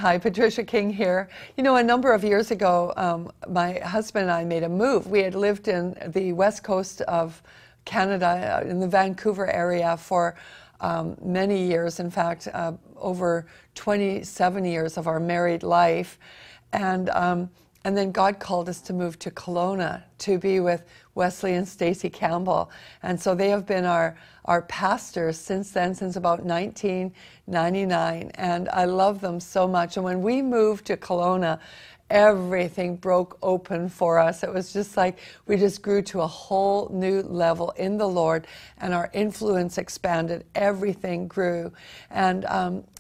Hi, Patricia King here. You know, a number of years ago, my husband and I made a move. We had lived in the west coast of Canada, in the Vancouver area for many years, in fact, over 27 years of our married life. And then God called us to move to Kelowna to be with Wesley and Stacey Campbell. And so they have been our pastors since then, since about 1999. And I love them so much. And when we moved to Kelowna, everything broke open for us. It was just like we just grew to a whole new level in the Lord, and our influence expanded. Everything grew, and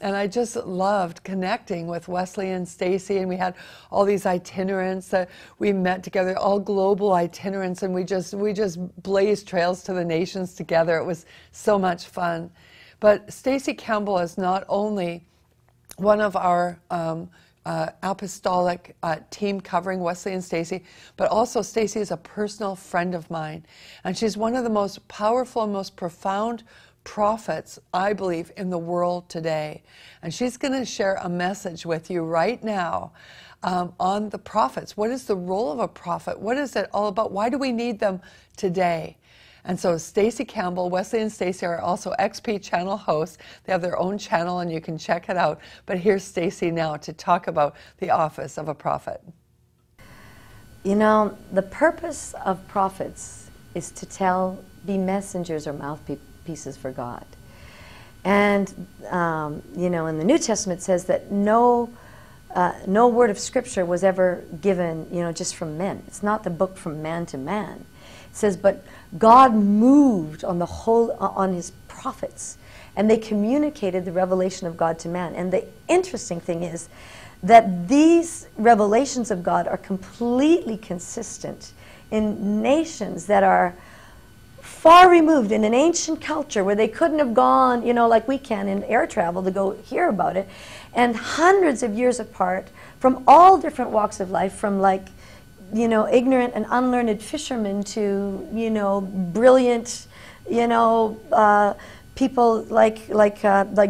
I just loved connecting with Wesley and Stacey. And we had all these itinerants that we met together, all global itinerants, and we just blazed trails to the nations together. It was so much fun. But Stacey Campbell is not only one of our apostolic team covering Wesley and Stacey, but also Stacey is a personal friend of mine, and she's one of the most powerful and most profound prophets, I believe, in the world today. And she's going to share a message with you right now on the prophets. What is the role of a prophet? What is it all about? Why do we need them today? And so Stacey Campbell, Wesley and Stacey are also XP channel hosts. They have their own channel and you can check it out. But here's Stacey now to talk about the office of a prophet. You know, the purpose of prophets is to be messengers or mouthpieces for God. And, you know, in the New Testament it says that no word of Scripture was ever given, you know, just from men. It's not the book from man to man. It says, but God moved on his prophets, and they communicated the revelation of God to man. And the interesting thing is that these revelations of God are completely consistent in nations that are far removed, in an ancient culture where they couldn't have gone, you know, like we can in air travel to go hear about it, and hundreds of years apart from all different walks of life, from like, you know, ignorant and unlearned fishermen to, you know, brilliant, you know, people like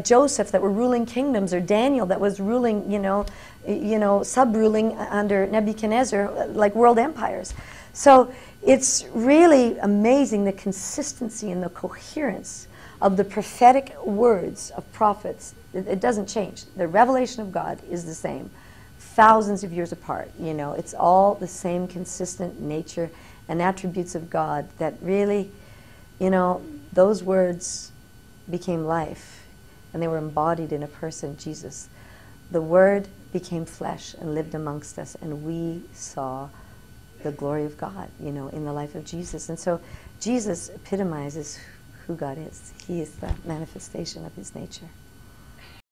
Joseph that were ruling kingdoms, or Daniel that was ruling, you know, sub-ruling under Nebuchadnezzar, like world empires. So it's really amazing the consistency and the coherence of the prophetic words of prophets. It doesn't change. The revelation of God is the same. Thousands of years apart, you know, it's all the same consistent nature and attributes of God that really, you know, those words became life, and they were embodied in a person, Jesus. The Word became flesh and lived amongst us, and we saw the glory of God, you know, in the life of Jesus. And so Jesus epitomizes who God is. He is the manifestation of his nature.